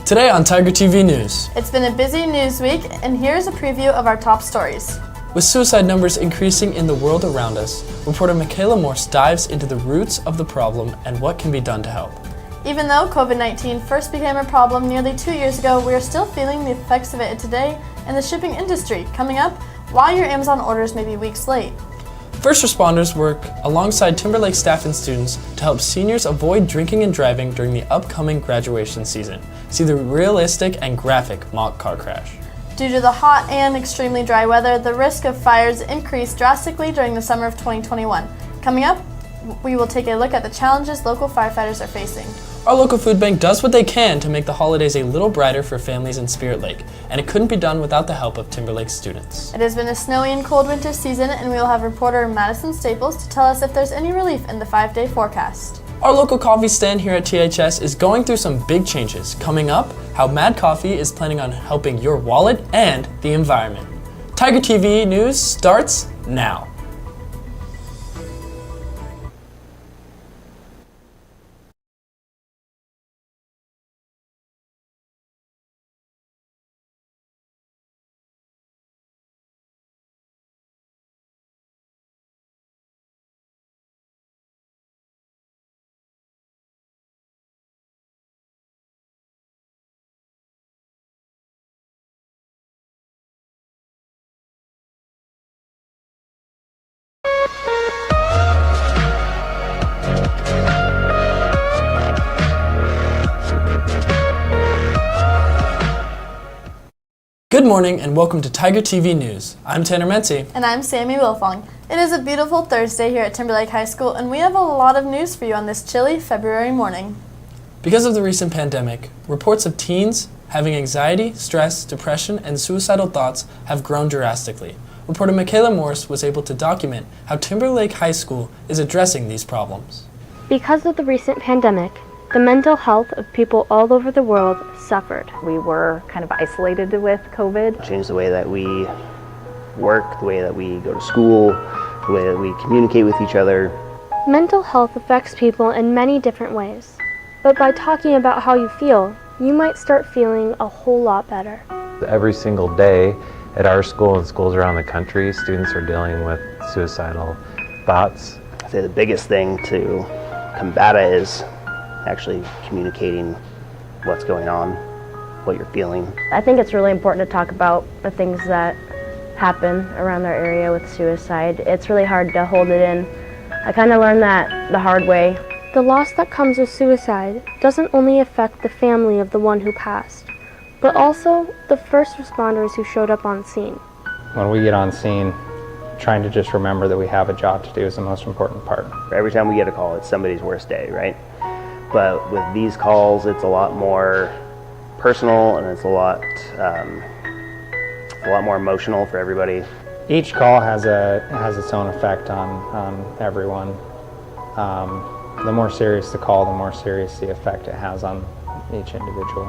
Today on Tiger TV News. It's been a busy news week, and here's a preview of our top stories. With suicide numbers increasing in the world around us, reporter Michaela Morse dives into the roots of the problem and what can be done to help. Even though COVID-19 first became a problem nearly 2 years ago, we are still feeling the effects of it today in the shipping industry. Coming up, why your Amazon orders may be weeks late. First responders work alongside Timberlake staff and students to help seniors avoid drinking and driving during the upcoming graduation season. See the realistic and graphic mock car crash. Due to the hot and extremely dry weather, the risk of fires increased drastically during the summer of 2021. Coming up, we will take a look at the challenges local firefighters are facing. Our local food bank does what they can to make the holidays a little brighter for families in Spirit Lake, and it couldn't be done without the help of Timberlake students. It has been a snowy and cold winter season, and we will have reporter Madison Staples to tell us if there's any relief in the 5-day forecast. Our local coffee stand here at THS is going through some big changes. Coming up, how Mad Coffee is planning on helping your wallet and the environment. Tiger TV News starts now. Good morning and welcome to Tiger TV News. I'm Tanner Mency. And I'm Sami Wilfong. It is a beautiful Thursday here at Timberlake High School, and we have a lot of news for you on this chilly February morning. Because of the recent pandemic, reports of teens having anxiety, stress, depression, and suicidal thoughts have grown drastically. Reporter Michaela Morse was able to document how Timberlake High School is addressing these problems. Because of the recent pandemic, the mental health of people all over the world suffered. We were kind of isolated with COVID. Changed the way that we work, the way that we go to school, the way that we communicate with each other. Mental health affects people in many different ways. But by talking about how you feel, you might start feeling a whole lot better. Every single day at our school and schools around the country, students are dealing with suicidal thoughts. I'd say the biggest thing to combat it is actually communicating what's going on, what you're feeling. I think it's really important to talk about the things that happen around our area with suicide. It's really hard to hold it in. I kind of learned that the hard way. The loss that comes with suicide doesn't only affect the family of the one who passed, but also the first responders who showed up on scene. When we get on scene, trying to just remember that we have a job to do is the most important part. Every time we get a call, it's somebody's worst day, right? But with these calls, it's a lot more personal and it's a lot more emotional for everybody. Each call has its own effect on everyone. The more serious the call, the more serious the effect it has on each individual.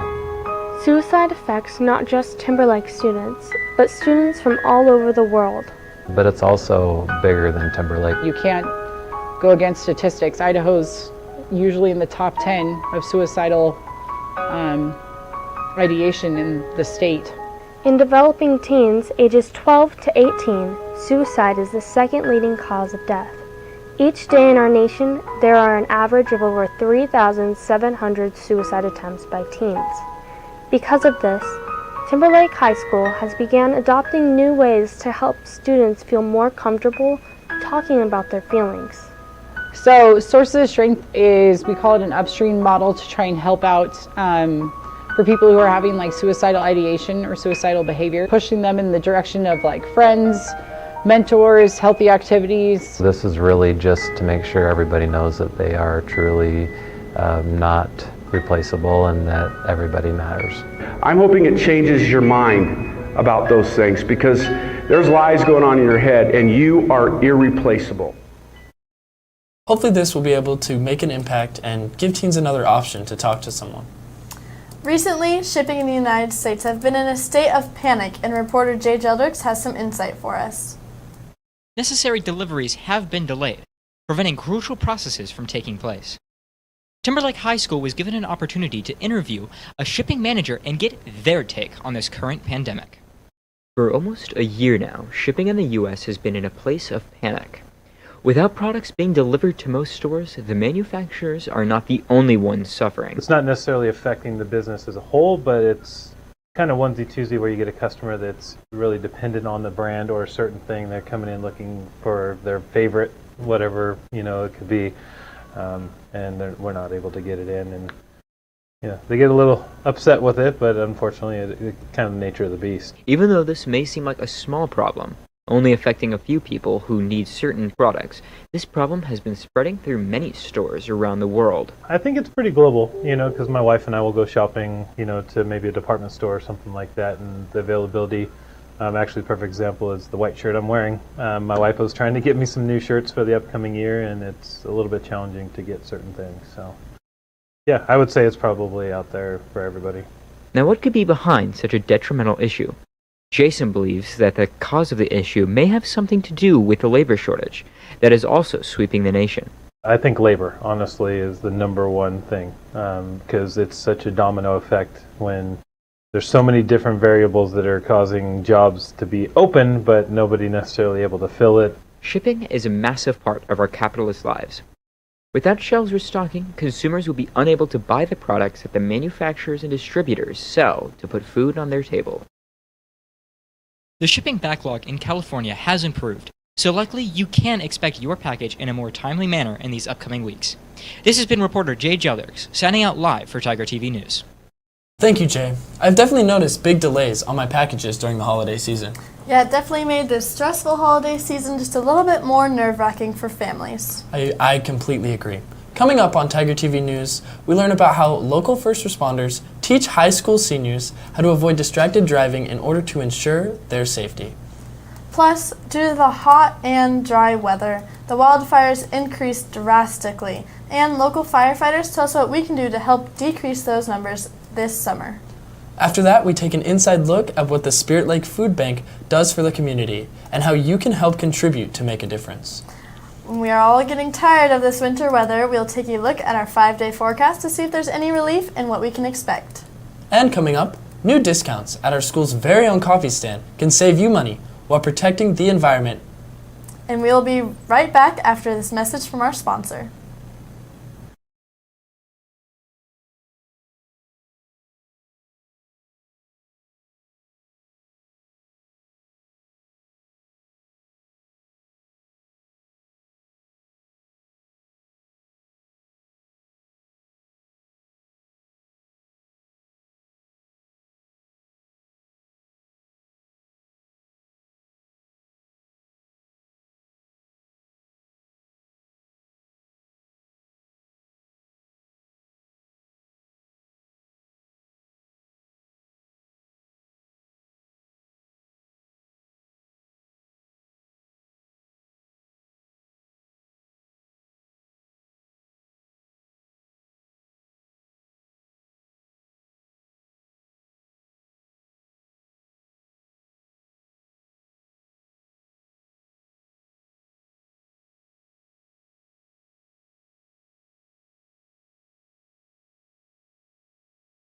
Suicide affects not just Timberlake students, but students from all over the world. But it's also bigger than Timberlake. You can't go against statistics. Idaho's usually in the top 10 of suicidal ideation in the state. In developing teens ages 12 to 18, suicide is the second leading cause of death. Each day in our nation, there are an average of over 3,700 suicide attempts by teens. Because of this, Timberlake High School has begun adopting new ways to help students feel more comfortable talking about their feelings. So sources of strength is, we call it an upstream model to try and help out for people who are having like suicidal ideation or suicidal behavior, pushing them in the direction of like friends, mentors, healthy activities. This is really just to make sure everybody knows that they are truly not replaceable and that everybody matters. I'm hoping it changes your mind about those things because there's lies going on in your head and you are irreplaceable. Hopefully this will be able to make an impact and give teens another option to talk to someone. Recently, shipping in the United States have been in a state of panic, and reporter Jay Jeldricks has some insight for us. Necessary deliveries have been delayed, preventing crucial processes from taking place. Timberlake High School was given an opportunity to interview a shipping manager and get their take on this current pandemic. For almost a year now, shipping in the U.S. has been in a place of panic. Without products being delivered to most stores, the manufacturers are not the only ones suffering. It's not necessarily affecting the business as a whole, but it's kind of onesie-twosie where you get a customer that's really dependent on the brand or a certain thing. They're coming in looking for their favorite, whatever, it could be, and we're not able to get it in. And they get a little upset with it, but unfortunately, it's kind of the nature of the beast. Even though this may seem like a small problem, only affecting a few people who need certain products, this problem has been spreading through many stores around the world. I think it's pretty global, because my wife and I will go shopping, to maybe a department store or something like that, and the availability, actually the perfect example is the white shirt I'm wearing. My wife was trying to get me some new shirts for the upcoming year, and it's a little bit challenging to get certain things, so yeah, I would say it's probably out there for everybody. Now, what could be behind such a detrimental issue? Jason believes that the cause of the issue may have something to do with the labor shortage that is also sweeping the nation. I think labor, honestly, is the number one thing, because it's such a domino effect when there's so many different variables that are causing jobs to be open, but nobody necessarily able to fill it. Shipping is a massive part of our capitalist lives. Without shelves restocking, consumers will be unable to buy the products that the manufacturers and distributors sell to put food on their table. The shipping backlog in California has improved, so likely you can expect your package in a more timely manner in these upcoming weeks. This has been reporter Jay Jellerks, signing out live for Tiger TV News. Thank you, Jay. I've definitely noticed big delays on my packages during the holiday season. Yeah, it definitely made this stressful holiday season just a little bit more nerve-wracking for families. I completely agree. Coming up on Tiger TV News, we learn about how local first responders teach high school seniors how to avoid distracted driving in order to ensure their safety. Plus, due to the hot and dry weather, the wildfires increased drastically, and local firefighters tell us what we can do to help decrease those numbers this summer. After that, we take an inside look at what the Spirit Lake Food Bank does for the community and how you can help contribute to make a difference. When we are all getting tired of this winter weather, we'll take a look at our 5-day forecast to see if there's any relief and what we can expect. And coming up, new discounts at our school's very own coffee stand can save you money while protecting the environment. And we'll be right back after this message from our sponsor.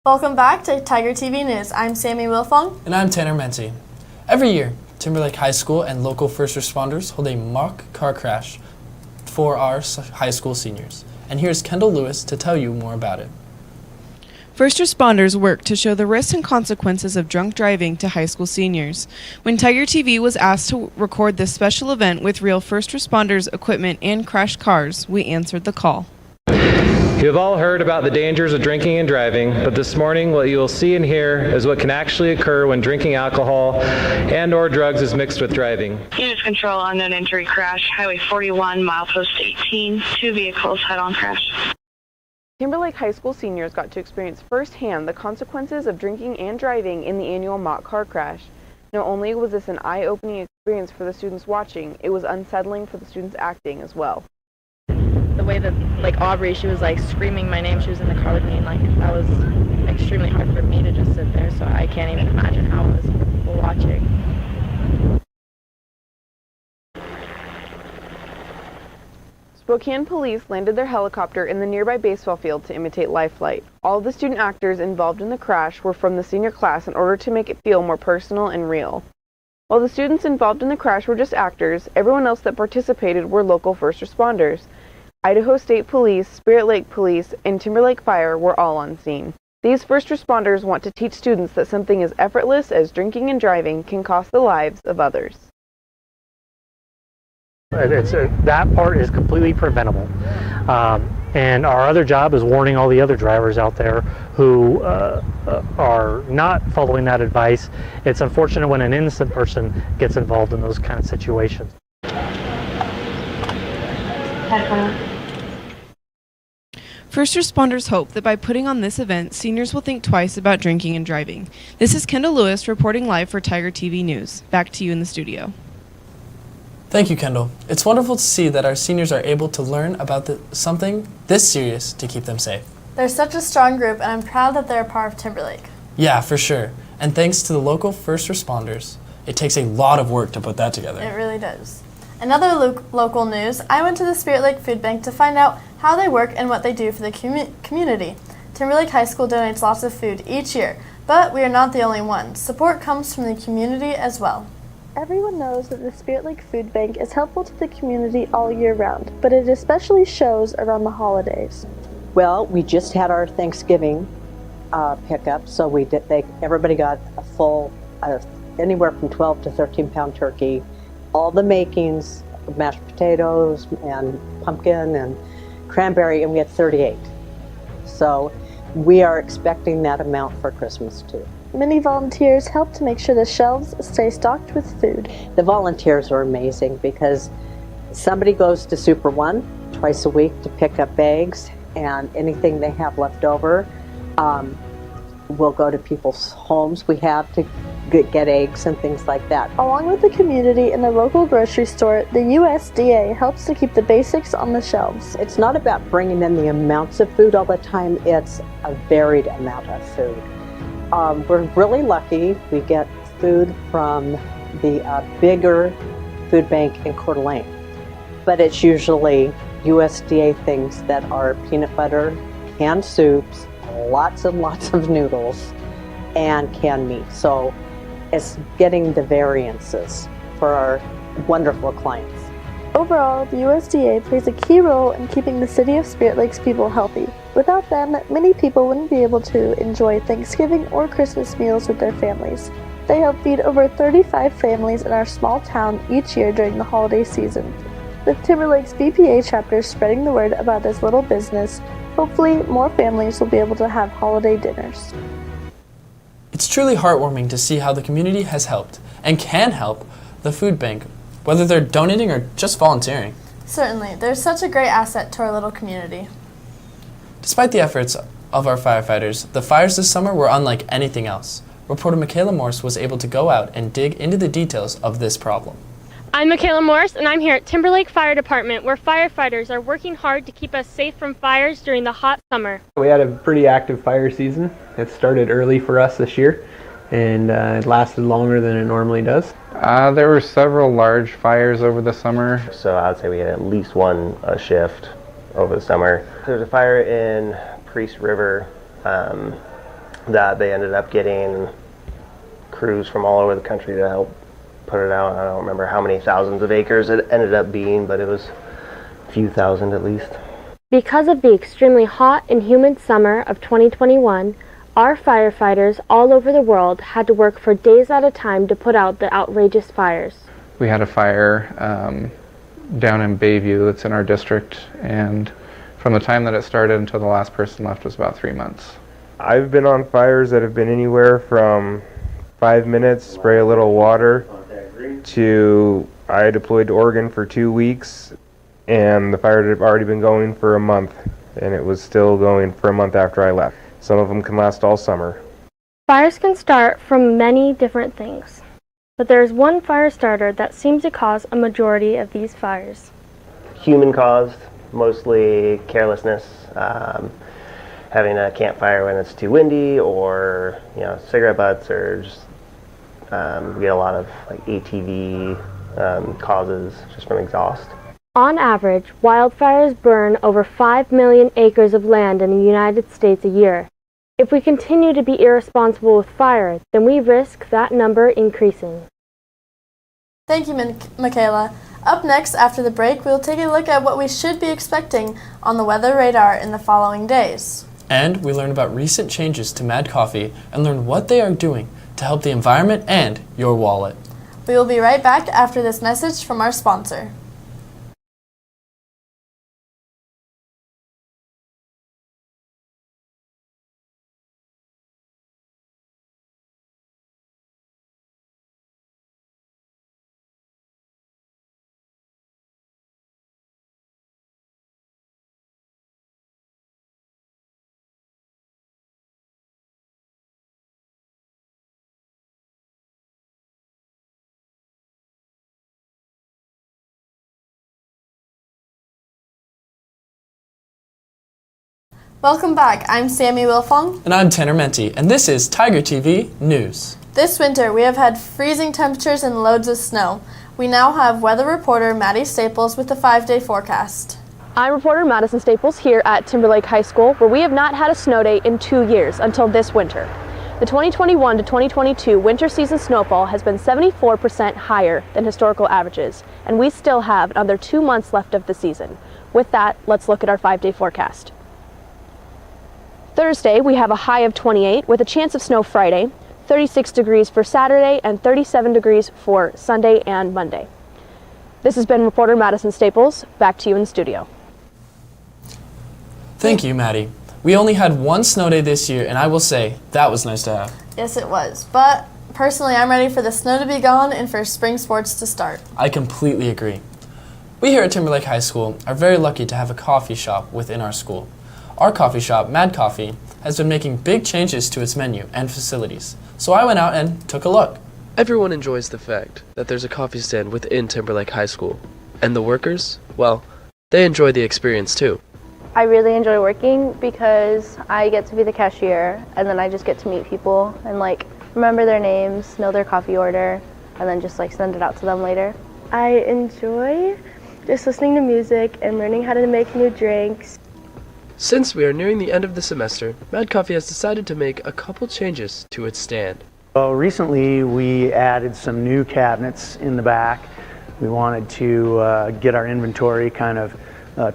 Welcome back to Tiger TV News. I'm Sammy Wilfong. And I'm Tanner Menti. Every year, Timberlake High School and local first responders hold a mock car crash for our high school seniors. And here's Kendall Lewis to tell you more about it. First responders work to show the risks and consequences of drunk driving to high school seniors. When Tiger TV was asked to record this special event with real first responders equipment and crashed cars, we answered the call. You have all heard about the dangers of drinking and driving, but this morning what you will see and hear is what can actually occur when drinking alcohol and or drugs is mixed with driving. Unit control, unknown injury crash, Highway 41, milepost 18, 2 vehicles head-on crash. Timberlake High School seniors got to experience firsthand the consequences of drinking and driving in the annual mock car crash. Not only was this an eye-opening experience for the students watching, it was unsettling for the students acting as well. The way that, Aubrey, she was, screaming my name. She was in the car with me, and, that was extremely hard for me to just sit there, so I can't even imagine how it was for people watching. Spokane police landed their helicopter in the nearby baseball field to imitate live flight. All of the student actors involved in the crash were from the senior class in order to make it feel more personal and real. While the students involved in the crash were just actors, everyone else that participated were local first responders. Idaho State Police, Spirit Lake Police, and Timberlake Fire were all on scene. These first responders want to teach students that something as effortless as drinking and driving can cost the lives of others. That part is completely preventable. And our other job is warning all the other drivers out there who are not following that advice. It's unfortunate when an innocent person gets involved in those kind of situations. First responders hope that by putting on this event, seniors will think twice about drinking and driving. This is Kendall Lewis reporting live for Tiger TV News. Back to you in the studio. Thank you, Kendall. It's wonderful to see that our seniors are able to learn about something this serious to keep them safe. They're such a strong group, and I'm proud that they're a part of Timberlake. Yeah, for sure. And thanks to the local first responders. It takes a lot of work to put that together. It really does. In other local news, I went to the Spirit Lake Food Bank to find out how they work and what they do for the community. Timberlake High School donates lots of food each year, but we are not the only ones. Support comes from the community as well. Everyone knows that the Spirit Lake Food Bank is helpful to the community all year round, but it especially shows around the holidays. Well, we just had our Thanksgiving pickup, so everybody got a full, anywhere from 12 to 13 pound turkey, all the makings, mashed potatoes and pumpkin and cranberry, and we had 38. So we are expecting that amount for Christmas too. Many volunteers help to make sure the shelves stay stocked with food. The volunteers are amazing because somebody goes to Super One twice a week to pick up bags, and anything they have left over will go to people's homes. We have to get eggs and things like that. Along with the community and the local grocery store, the USDA helps to keep the basics on the shelves. It's not about bringing in the amounts of food all the time, it's a varied amount of food. We're really lucky. We get food from the bigger food bank in Coeur d'Alene, but it's usually USDA things that are peanut butter, canned soups, lots and lots of noodles, and canned meat. So it's getting the variances for our wonderful clients. Overall, the USDA plays a key role in keeping the city of Spirit Lake's people healthy. Without them, many people wouldn't be able to enjoy Thanksgiving or Christmas meals with their families. They help feed over 35 families in our small town each year during the holiday season. With Timberlake's BPA chapter spreading the word about this little business, hopefully more families will be able to have holiday dinners. It's truly heartwarming to see how the community has helped and can help the food bank, whether they're donating or just volunteering. Certainly, they're such a great asset to our little community. Despite the efforts of our firefighters, the fires this summer were unlike anything else. Reporter Michaela Morse was able to go out and dig into the details of this problem. I'm Michaela Morse, and I'm here at Timberlake Fire Department, where firefighters are working hard to keep us safe from fires during the hot summer. We had a pretty active fire season. It started early for us this year, and it lasted longer than it normally does. There were several large fires over the summer. So I'd say we had at least one shift over the summer. There was a fire in Priest River that they ended up getting crews from all over the country to help put it out. I don't remember how many thousands of acres it ended up being, but it was a few thousand at least. Because of the extremely hot and humid summer of 2021, our firefighters all over the world had to work for days at a time to put out the outrageous fires. We had a fire down in Bayview that's in our district, and from the time that it started until the last person left was about 3 months. I've been on fires that have been anywhere from 5 minutes, spray a little water, to I deployed to Oregon for 2 weeks, and the fire had already been going for a month, and it was still going for a month after I left. Some of them can last all summer. Fires can start from many different things, but there's one fire starter that seems to cause a majority of these fires. Human caused, mostly carelessness, having a campfire when it's too windy, or cigarette butts, or just we get a lot of like ATV causes just from exhaust. On average, wildfires burn over 5 million acres of land in the United States a year. If we continue to be irresponsible with fire, then we risk that number increasing. Thank you, Michaela. Up next, after the break, we'll take a look at what we should be expecting on the weather radar in the following days. And we learn about recent changes to Mad Coffee and learn what they are doing to help the environment and your wallet. We will be right back after this message from our sponsor. Welcome back. I'm Sami Wilfong. And I'm Tanner Menti, and this is Tiger TV News. This winter, we have had freezing temperatures and loads of snow. We now have weather reporter Maddie Staples with the 5-day forecast. I'm reporter Madison Staples here at Timberlake High School, where we have not had a snow day in 2 years until this winter. The 2021 to 2022 winter season snowfall has been 74% higher than historical averages, and we still have another 2 months left of the season. With that, let's look at our 5-day forecast. Thursday, we have a high of 28 with a chance of snow Friday, 36 degrees for Saturday, and 37 degrees for Sunday and Monday. This has been reporter Madison Staples. Back to you in the studio. Thank you, Maddie. We only had one snow day this year, and I will say, that was nice to have. Yes, it was. But personally, I'm ready for the snow to be gone and for spring sports to start. I completely agree. We here at Timberlake High School are very lucky to have a coffee shop within our school. Our coffee shop, Mad Coffee, has been making big changes to its menu and facilities, so I went out and took a look. Everyone enjoys the fact that there's a coffee stand within Timberlake High School, and the workers, well, they enjoy the experience too. I really enjoy working because I get to be the cashier, and then I just get to meet people and remember their names, know their coffee order, and then just send it out to them later. I enjoy just listening to music and learning how to make new drinks. Since we are nearing the end of the semester, Mad Coffee has decided to make a couple changes to its stand. Well, recently we added some new cabinets in the back. We wanted to get our inventory kind of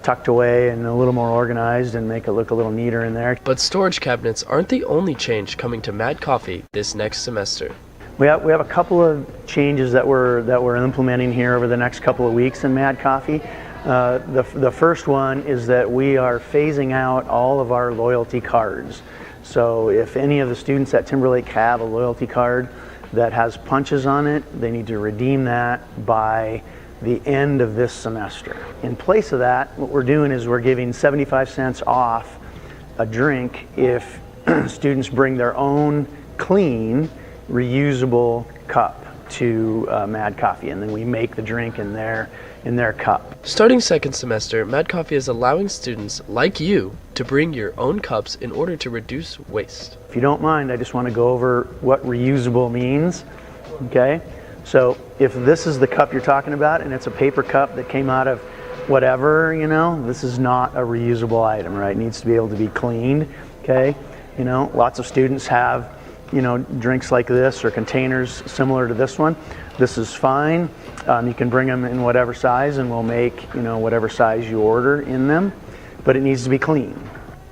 tucked away and a little more organized and make it look a little neater in there. But storage cabinets aren't the only change coming to Mad Coffee this next semester. We have a couple of changes that we're implementing here over the next couple of weeks in Mad Coffee. The first one is that we are phasing out all of our loyalty cards. So if any of the students at Timberlake have a loyalty card that has punches on it, they need to redeem that by the end of this semester. In place of that, what we're doing is we're giving 75 cents off a drink if students bring their own clean, reusable cup to Mad Coffee, and then we make the drink in their cup. Starting second semester, Mad Coffee is allowing students like you to bring your own cups in order to reduce waste. If you don't mind, I just want to go over what reusable means, okay? So if this is the cup you're talking about and it's a paper cup that came out of whatever, this is not a reusable item, right? It needs to be able to be cleaned, okay? Lots of students have, drinks like this or containers similar to this one. This is fine. You can bring them in whatever size and we'll make, whatever size you order in them, but it needs to be clean.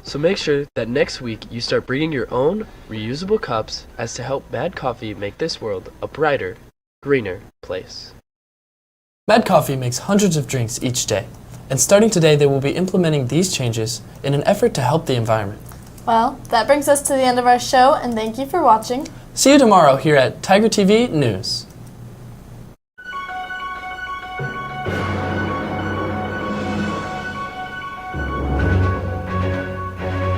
So make sure that next week you start bringing your own reusable cups as to help Mad Coffee make this world a brighter, greener place. Mad Coffee makes hundreds of drinks each day, and starting today they will be implementing these changes in an effort to help the environment. Well, that brings us to the end of our show, and thank you for watching. See you tomorrow here at Tiger TV News.